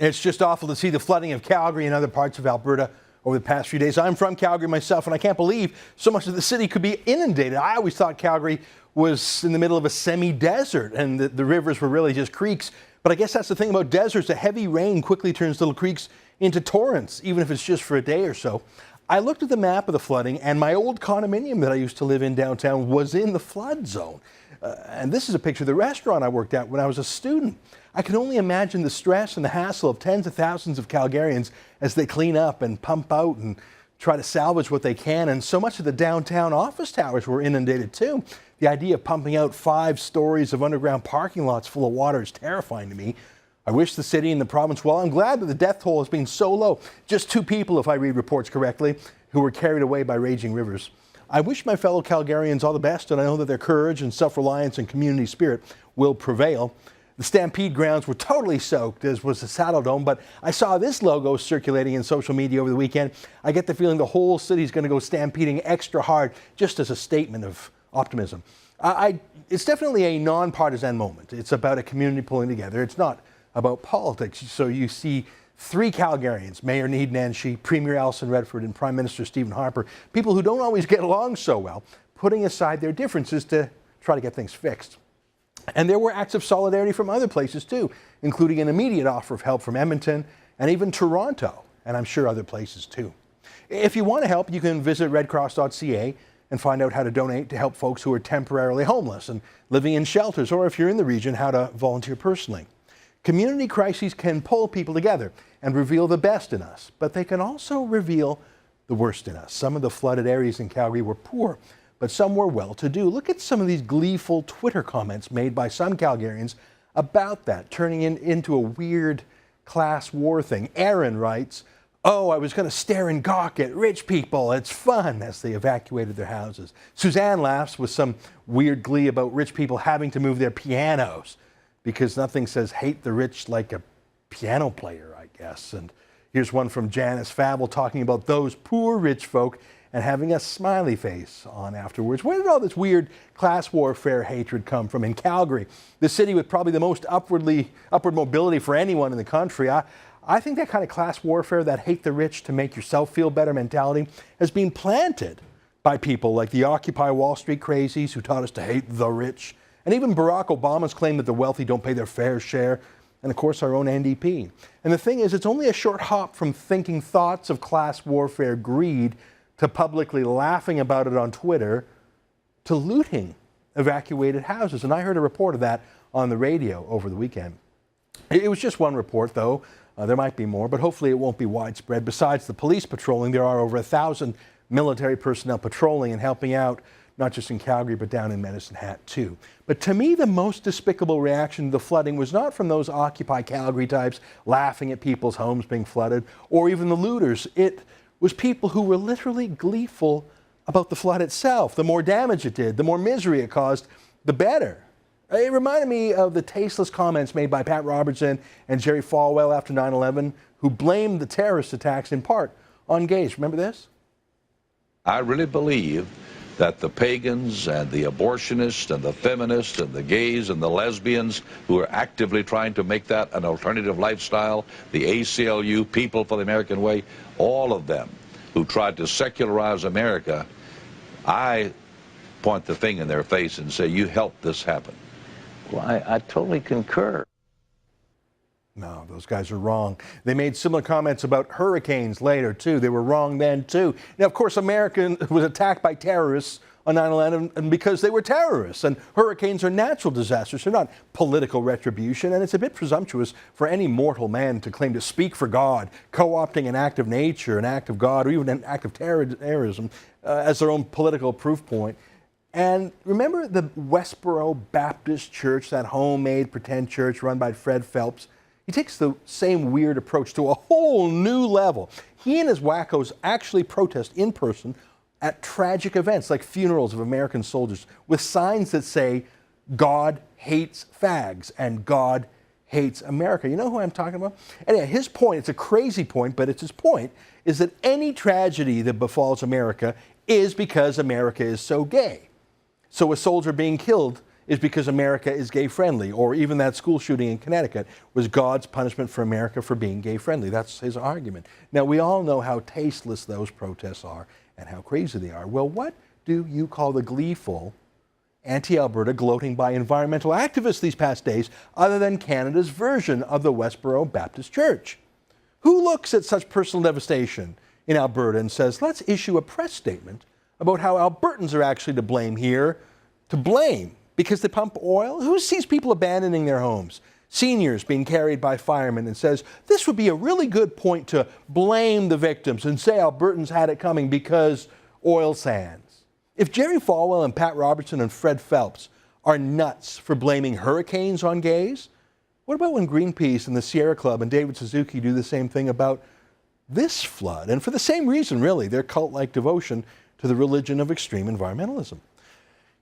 It's just awful to see the flooding of Calgary and other parts of Alberta over the past few days. I'm from Calgary myself, and I can't believe so much of the city could be inundated. I always thought Calgary was in the middle of a semi-desert and the rivers were really just creeks. But I guess that's the thing about deserts. A heavy rain quickly turns little creeks into torrents, even if it's just for a day or so. I looked at the map of the flooding, and my old condominium that I used to live in downtown was in the flood zone. And this is a picture of the restaurant I worked at when I was a student. I can only imagine the stress and the hassle of tens of thousands of Calgarians as they clean up and pump out and try to salvage what they can. And so much of the downtown office towers were inundated too. The idea of pumping out 5 stories of underground parking lots full of water is terrifying to me. I wish the city and the province well. I'm glad that the death toll has been so low. Just 2 people, if I read reports correctly, who were carried away by raging rivers. I wish my fellow Calgarians all the best, and I know that their courage and self-reliance and community spirit will prevail. The Stampede grounds were totally soaked, as was the Saddle Dome, but I saw this logo circulating in social media over the weekend. I get the feeling the whole city's going to go stampeding extra hard, just as a statement of optimism. It's definitely a non-partisan moment. It's about a community pulling together. It's not about politics. So you see 3 Calgarians, Mayor Need Nenshi, Premier Alison Redford, and Prime Minister Stephen Harper, people who don't always get along so well, putting aside their differences to try to get things fixed. And there were acts of solidarity from other places too, including an immediate offer of help from Edmonton and even Toronto, and I'm sure other places too. If you want to help, you can visit redcross.ca and find out how to donate to help folks who are temporarily homeless and living in shelters, or if you're in the region, how to volunteer personally. Community crises can pull people together and reveal the best in us, but they can also reveal the worst in us. Some of the flooded areas in Calgary were poor, but some were well-to-do. Look at some of these gleeful Twitter comments made by some Calgarians about that, turning into a weird class war thing. Aaron writes, "Oh, I was going to stare and gawk at rich people. It's fun," as they evacuated their houses. Suzanne laughs with some weird glee about rich people having to move their pianos, because nothing says hate the rich like a piano player, I guess. And here's one from Janice Fabel talking about those poor rich folk and having a smiley face on afterwards. Where did all this weird class warfare hatred come from in Calgary, the city with probably the most upward mobility for anyone in the country? I think that kind of class warfare, that hate the rich to make yourself feel better mentality, has been planted by people like the Occupy Wall Street crazies who taught us to hate the rich, and even Barack Obama's claim that the wealthy don't pay their fair share, and of course our own NDP. And the thing is, it's only a short hop from thinking thoughts of class warfare greed to publicly laughing about it on Twitter to looting evacuated houses. And I heard a report of that on the radio over the weekend. It was just one report, though. There might be more, but hopefully it won't be widespread. Besides the police patrolling, there are over 1,000 military personnel patrolling and helping out, not just in Calgary, but down in Medicine Hat too. But to me, the most despicable reaction to the flooding was not from those Occupy Calgary types laughing at people's homes being flooded, or even the looters. It was people who were literally gleeful about the flood itself. The more damage it did, the more misery it caused, the better. It reminded me of the tasteless comments made by Pat Robertson and Jerry Falwell after 9/11, who blamed the terrorist attacks in part on gays. Remember this? I really believe that the pagans and the abortionists and the feminists and the gays and the lesbians who are actively trying to make that an alternative lifestyle, the ACLU, People for the American Way, all of them who tried to secularize America, I point the thing in their face and say, you helped this happen. Well, I totally concur. No, those guys are wrong. They made similar comments about hurricanes later, too. They were wrong then, too. Now, of course, America was attacked by terrorists on 9/11 and because they were terrorists. And hurricanes are natural disasters. They're not political retribution. And it's a bit presumptuous for any mortal man to claim to speak for God, co-opting an act of nature, an act of God, or even an act of terrorism as their own political proof point. And remember the Westboro Baptist Church, that homemade pretend church run by Fred Phelps? He takes the same weird approach to a whole new level. He and his wackos actually protest in person at tragic events like funerals of American soldiers with signs that say, God hates fags and God hates America. You know who I'm talking about? Anyway, his point, it's a crazy point, but it's his point, is that any tragedy that befalls America is because America is so gay. So a soldier being killed is because America is gay friendly, or even that school shooting in Connecticut was God's punishment for America for being gay friendly. That's his argument. Now, we all know how tasteless those protests are and how crazy they are. Well, what do you call the gleeful anti-Alberta gloating by environmental activists these past days other than Canada's version of the Westboro Baptist Church? Who looks at such personal devastation in Alberta and says, let's issue a press statement about how Albertans are actually to blame here, to blame because they pump oil? Who sees people abandoning their homes, seniors being carried by firemen, and says, this would be a really good point to blame the victims and say Albertans had it coming because oil sands? If Jerry Falwell and Pat Robertson and Fred Phelps are nuts for blaming hurricanes on gays, what about when Greenpeace and the Sierra Club and David Suzuki do the same thing about this flood? And for the same reason, really, their cult-like devotion to the religion of extreme environmentalism.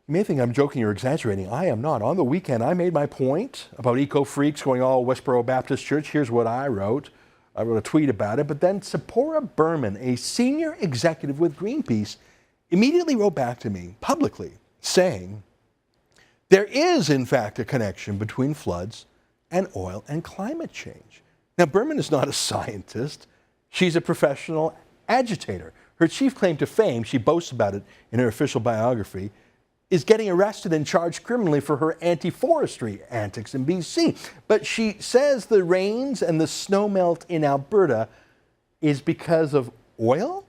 You may think I'm joking or exaggerating. I am not. On the weekend, I made my point about eco-freaks going all Westboro Baptist Church. Here's what I wrote. I wrote a tweet about it. But then Sephora Berman, a senior executive with Greenpeace, immediately wrote back to me publicly saying, there is, in fact, a connection between floods and oil and climate change. Now, Berman is not a scientist. She's a professional agitator. Her chief claim to fame, she boasts about it in her official biography, is getting arrested and charged criminally for her anti-forestry antics in BC. But she says the rains and the snowmelt in Alberta is because of oil?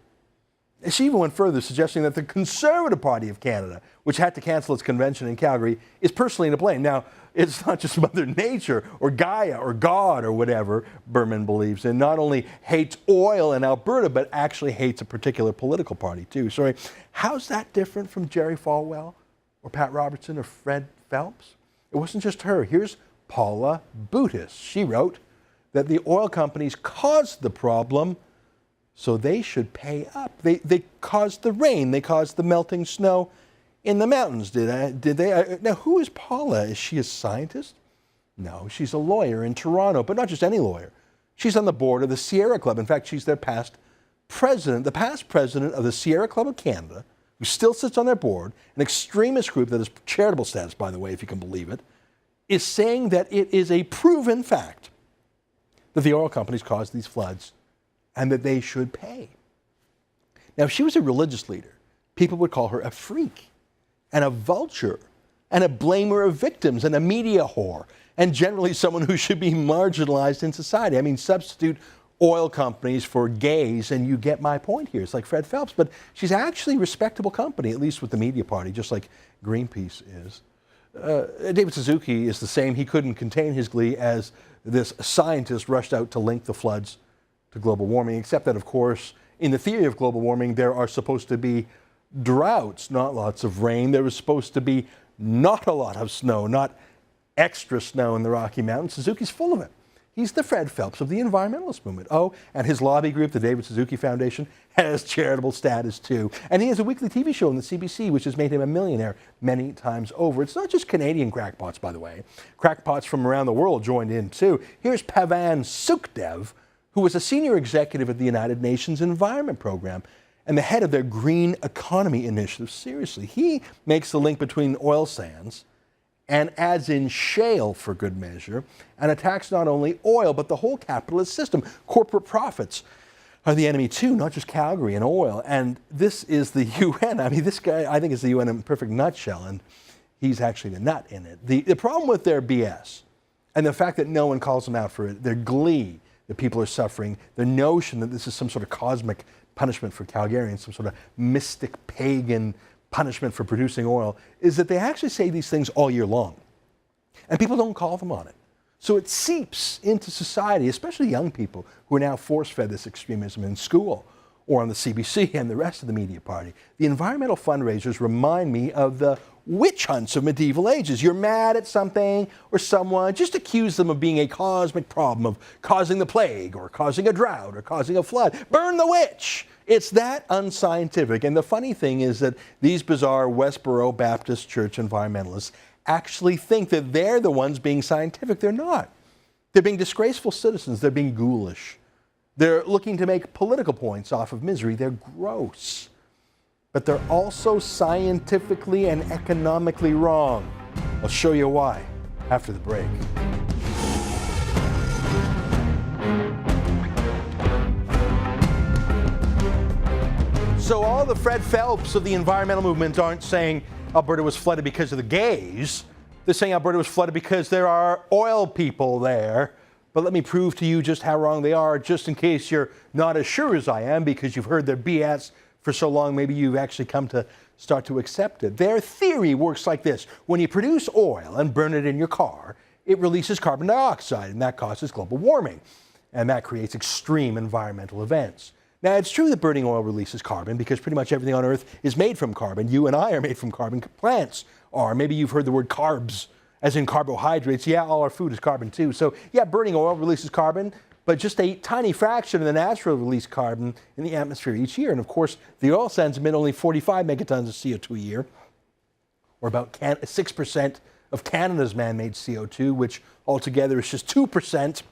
She even went further, suggesting that the Conservative Party of Canada, which had to cancel its convention in Calgary, is personally to blame. Now, it's not just Mother Nature or Gaia or God or whatever Berman believes in. Not only hates oil in Alberta, but actually hates a particular political party too. Sorry, how's that different from Jerry Falwell or Pat Robertson or Fred Phelps? It wasn't just her. Here's Paula Butis. She wrote that the oil companies caused the problem, so they should pay up. They caused the rain. They caused the melting snow in the mountains, did they? Now, who is Paula? Is she a scientist? No, she's a lawyer in Toronto, but not just any lawyer. She's on the board of the Sierra Club. In fact, she's their past president, the past president of the Sierra Club of Canada, who still sits on their board, an extremist group that is charitable status, by the way, if you can believe it, is saying that it is a proven fact that the oil companies caused these floods and that they should pay. Now, if she was a religious leader, people would call her a freak and a vulture and a blamer of victims and a media whore and generally someone who should be marginalized in society. I mean, substitute oil companies for gays and you get my point here. It's like Fred Phelps, but she's actually respectable company, at least with the media party, just like Greenpeace is. David Suzuki is the same. He couldn't contain his glee as this scientist rushed out to link the floods to global warming, except that, of course, in the theory of global warming, there are supposed to be droughts, not lots of rain. There was supposed to be not a lot of snow, not extra snow in the Rocky Mountains. Suzuki's full of it. He's the Fred Phelps of the environmentalist movement. Oh, and his lobby group, the David Suzuki Foundation, has charitable status too. And he has a weekly TV show on the CBC, which has made him a millionaire many times over. It's not just Canadian crackpots, by the way. Crackpots from around the world joined in too. Here's Pavan Sukhdev, who was a senior executive at the United Nations Environment Program and the head of their Green Economy Initiative. Seriously, he makes the link between oil sands and adds in shale for good measure and attacks not only oil, but the whole capitalist system. Corporate profits are the enemy too, not just Calgary and oil. And this is the UN. I mean, this guy, I think, is the UN in a perfect nutshell, and he's actually the nut in it. The problem with their BS and the fact that no one calls them out for it, their glee that people are suffering, the notion that this is some sort of cosmic punishment for Calgarians, some sort of mystic pagan punishment for producing oil, is that they actually say these things all year long. And people don't call them on it. So it seeps into society, especially young people who are now force-fed this extremism in school or on the CBC and the rest of the media party. The environmental fundraisers remind me of the witch hunts of medieval ages. You're mad at something or someone, just accuse them of being a cosmic problem, of causing the plague or causing a drought or causing a flood. Burn the witch! It's that unscientific. And the funny thing is that these bizarre Westboro Baptist Church environmentalists actually think that they're the ones being scientific. They're not. They're being disgraceful citizens. They're being ghoulish. They're looking to make political points off of misery. They're gross. But they're also scientifically and economically wrong. I'll show you why after the break. So all the Fred Phelps of the environmental movement aren't saying Alberta was flooded because of the gays. They're saying Alberta was flooded because there are oil people there. But let me prove to you just how wrong they are, just in case you're not as sure as I am, because you've heard their BS for so long, maybe you've actually come to start to accept it. Their theory works like this. When you produce oil and burn it in your car, it releases carbon dioxide, and that causes global warming. And that creates extreme environmental events. Now, it's true that burning oil releases carbon because pretty much everything on Earth is made from carbon. You and I are made from carbon. Plants are. Maybe you've heard the word carbs, as in carbohydrates. Yeah, all our food is carbon too. So, yeah, burning oil releases carbon, but just a tiny fraction of the natural release carbon in the atmosphere each year. And of course, the oil sands emit only 45 megatons of CO2 a year, or about 6% of Canada's man-made CO2, which altogether is just 2%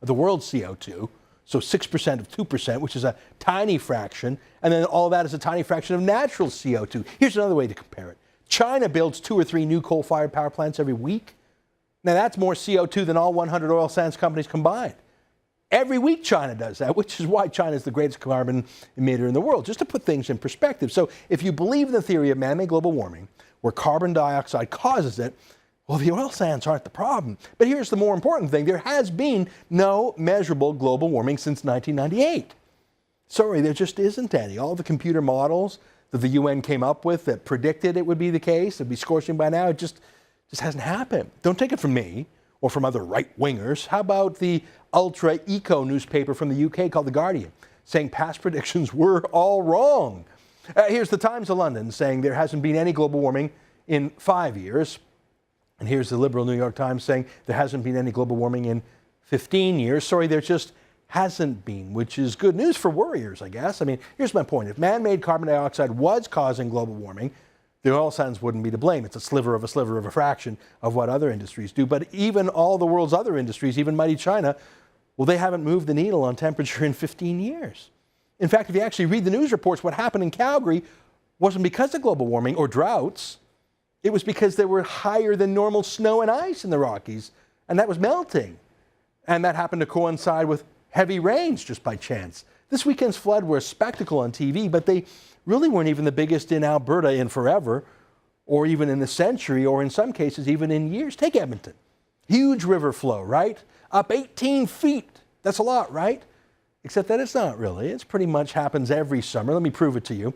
of the world's CO2. So 6% of 2%, which is a tiny fraction, and then all of that is a tiny fraction of natural CO2. Here's another way to compare it. China builds 2 or 3 new coal-fired power plants every week. Now that's more CO2 than all 100 oil sands companies combined. Every week China does that, which is why China is the greatest carbon emitter in the world, just to put things in perspective. So if you believe in the theory of man-made global warming, where carbon dioxide causes it, well, the oil sands aren't the problem. But here's the more important thing. There has been no measurable global warming since 1998. Sorry, there just isn't any. All the computer models that the UN came up with that predicted it would be the case, it'd be scorching by now, it just hasn't happened. Don't take it from me or from other right-wingers. How about the ultra-eco newspaper from the UK called The Guardian, saying past predictions were all wrong? Here's the Times of London saying there hasn't been any global warming in 5 years. And here's the liberal New York Times saying there hasn't been any global warming in 15 years. Sorry, there just hasn't been, which is good news for worriers, I guess. I mean, here's my point. If man-made carbon dioxide was causing global warming, the oil sands wouldn't be to blame. It's a sliver of a fraction of what other industries do. But even all the world's other industries, even mighty China, well, they haven't moved the needle on temperature in 15 years. In fact, if you actually read the news reports, what happened in Calgary wasn't because of global warming or droughts. It was because there were higher than normal snow and ice in the Rockies, and that was melting. And that happened to coincide with heavy rains just by chance. This weekend's flood were a spectacle on TV, but they really weren't even the biggest in Alberta in forever, or even in a century, or in some cases even in years. Take Edmonton. Huge river flow, right? Up 18 feet. That's a lot, right? Except that it's not really. It's pretty much happens every summer. Let me prove it to you.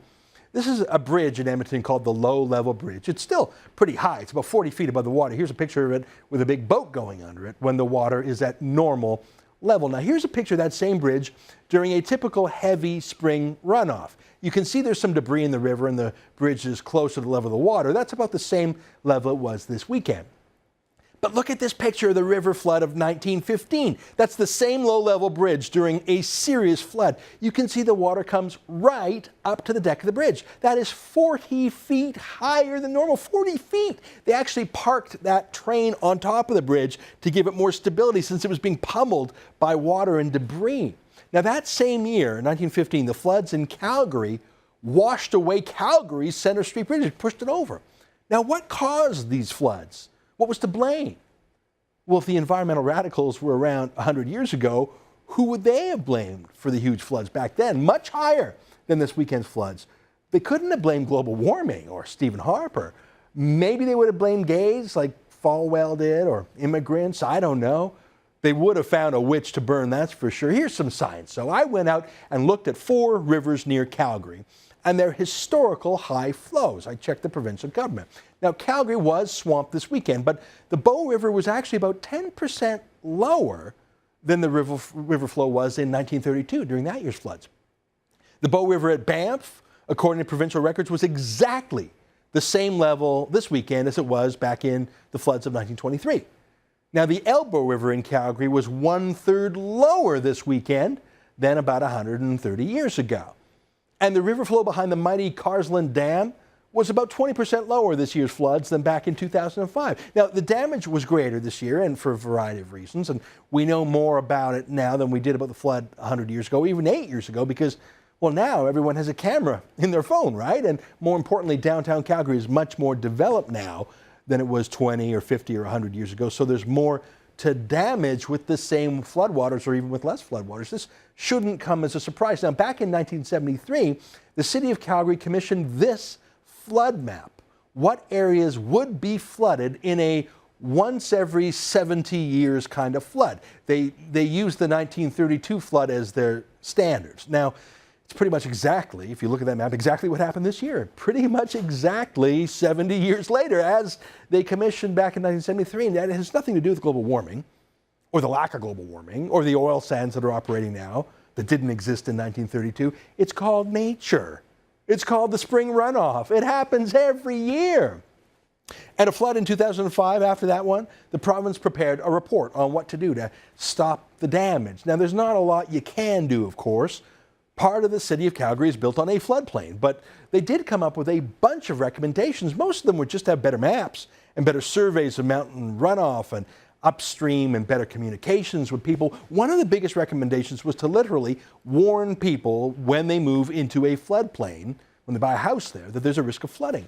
This is a bridge in Edmonton called the Low Level Bridge. It's still pretty high. It's about 40 feet above the water. Here's a picture of it with a big boat going under it when the water is at normal level. Now here's a picture of that same bridge during a typical heavy spring runoff. You can see there's some debris in the river and the bridge is close to the level of the water. That's about the same level it was this weekend. But look at this picture of the river flood of 1915. That's the same low-level bridge during a serious flood. You can see the water comes right up to the deck of the bridge. That is 40 feet higher than normal, 40 feet. They actually parked that train on top of the bridge to give it more stability since it was being pummeled by water and debris. Now that same year, 1915, the floods in Calgary washed away Calgary's Centre Street Bridge. It pushed it over. Now what caused these floods? What was to blame? Well, if the environmental radicals were around 100 years ago, who would they have blamed for the huge floods back then? Much higher than this weekend's floods. They couldn't have blamed global warming or Stephen Harper. Maybe they would have blamed gays like Falwell did or immigrants. I don't know. They would have found a witch to burn, that's for sure. Here's some science. So I went out and looked at 4 rivers near Calgary and their historical high flows. I checked the provincial government. Now, Calgary was swamped this weekend, but the Bow River was actually about 10% lower than the river flow was in 1932 during that year's floods. The Bow River at Banff, according to provincial records, was exactly the same level this weekend as it was back in the floods of 1923. Now, the Elbow River in Calgary was 1/3 lower this weekend than about 130 years ago. And the river flow behind the mighty Carsland Dam was about 20% lower this year's floods than back in 2005. Now, the damage was greater this year, and for a variety of reasons, and we know more about it now than we did about the flood 100 years ago, even 8 years ago, because, well, now everyone has a camera in their phone, right? And more importantly, downtown Calgary is much more developed now than it was 20 or 50 or 100 years ago. So there's more to damage with the same floodwaters or even with less floodwaters. This shouldn't come as a surprise. Now, back in 1973, the city of Calgary commissioned this flood map. What areas would be flooded in a once every 70 years kind of flood? They used the 1932 flood as their standards. Now, it's pretty much exactly, if you look at that map, exactly what happened this year. Pretty much exactly 70 years later, as they commissioned back in 1973. And that has nothing to do with global warming, or the lack of global warming, or the oil sands that are operating now that didn't exist in 1932. It's called nature. It's called the spring runoff. It happens every year. And a flood in 2005, after that one, the province prepared a report on what to do to stop the damage. Now, there's not a lot you can do, of course. Part of the city of Calgary is built on a floodplain, but they did come up with a bunch of recommendations. Most of them were just to have better maps and better surveys of mountain runoff and upstream and better communications with people. One of the biggest recommendations was to literally warn people when they move into a floodplain, when they buy a house there, that there's a risk of flooding,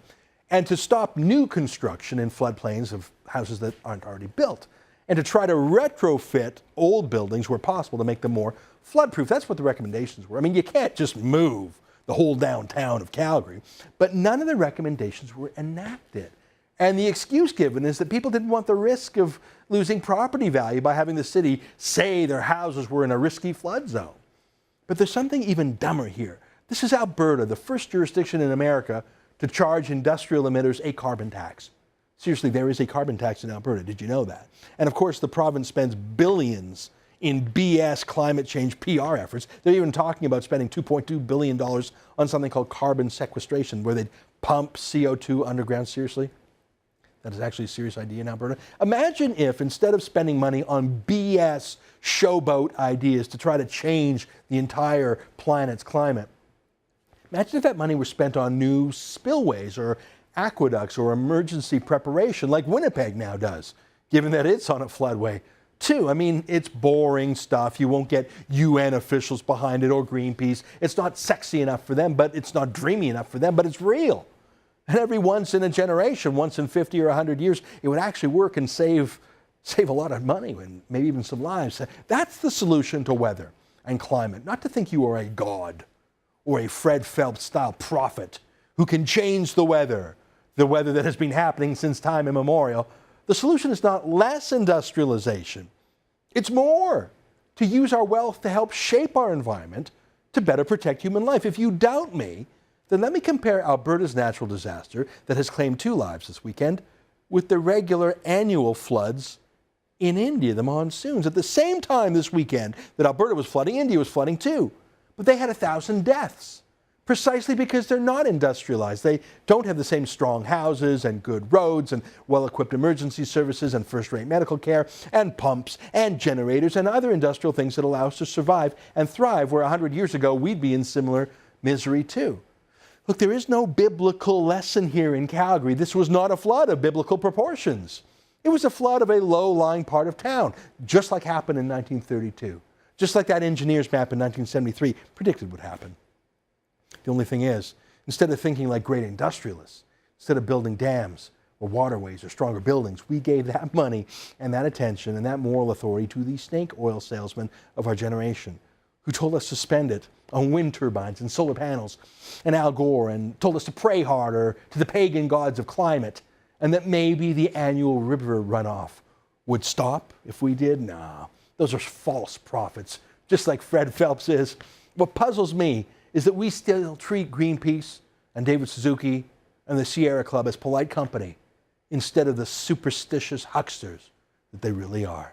and to stop new construction in floodplains of houses that aren't already built, and to try to retrofit old buildings where possible to make them more floodproof. That's what the recommendations were. I mean, you can't just move the whole downtown of Calgary, but none of the recommendations were enacted. And the excuse given is that people didn't want the risk of losing property value by having the city say their houses were in a risky flood zone. But there's something even dumber here. This is Alberta, the first jurisdiction in America to charge industrial emitters a carbon tax. Seriously, there is a carbon tax in Alberta. Did you know that? And of course, the province spends billions in BS climate change PR efforts. They're even talking about spending $2.2 billion on something called carbon sequestration, where they'd pump CO2 underground. Seriously? That is actually a serious idea in Alberta. Imagine if, instead of spending money on BS showboat ideas to try to change the entire planet's climate, imagine if that money were spent on new spillways or aqueducts or emergency preparation like Winnipeg now does, given that it's on a floodway too. I mean, it's boring stuff. You won't get UN officials behind it or Greenpeace. It's not sexy enough for them, but it's not dreamy enough for them, but it's real. And every once in a generation, once in 50 or 100 years, it would actually work and save a lot of money and maybe even some lives. That's the solution to weather and climate. Not to think you are a god or a Fred Phelps-style prophet who can change the weather that has been happening since time immemorial. The solution is not less industrialization. It's more, to use our wealth to help shape our environment to better protect human life. If you doubt me, then let me compare Alberta's natural disaster that has claimed 2 lives this weekend with the regular annual floods in India, the monsoons. At the same time this weekend that Alberta was flooding, India was flooding too. But they had 1,000 deaths, precisely because they're not industrialized. They don't have the same strong houses and good roads and well-equipped emergency services and first-rate medical care and pumps and generators and other industrial things that allow us to survive and thrive, where 100 years ago we'd be in similar misery too. Look, there is no biblical lesson here in Calgary. This was not a flood of biblical proportions. It was a flood of a low-lying part of town, just like happened in 1932. Just like that engineer's map in 1973 predicted would happen. The only thing is, instead of thinking like great industrialists, instead of building dams or waterways or stronger buildings, we gave that money and that attention and that moral authority to the snake oil salesmen of our generation, who told us to spend it on wind turbines and solar panels and Al Gore, and told us to pray harder to the pagan gods of climate, and that maybe the annual river runoff would stop if we did. Nah, those are false prophets, just like Fred Phelps is. What puzzles me is that we still treat Greenpeace and David Suzuki and the Sierra Club as polite company instead of the superstitious hucksters that they really are.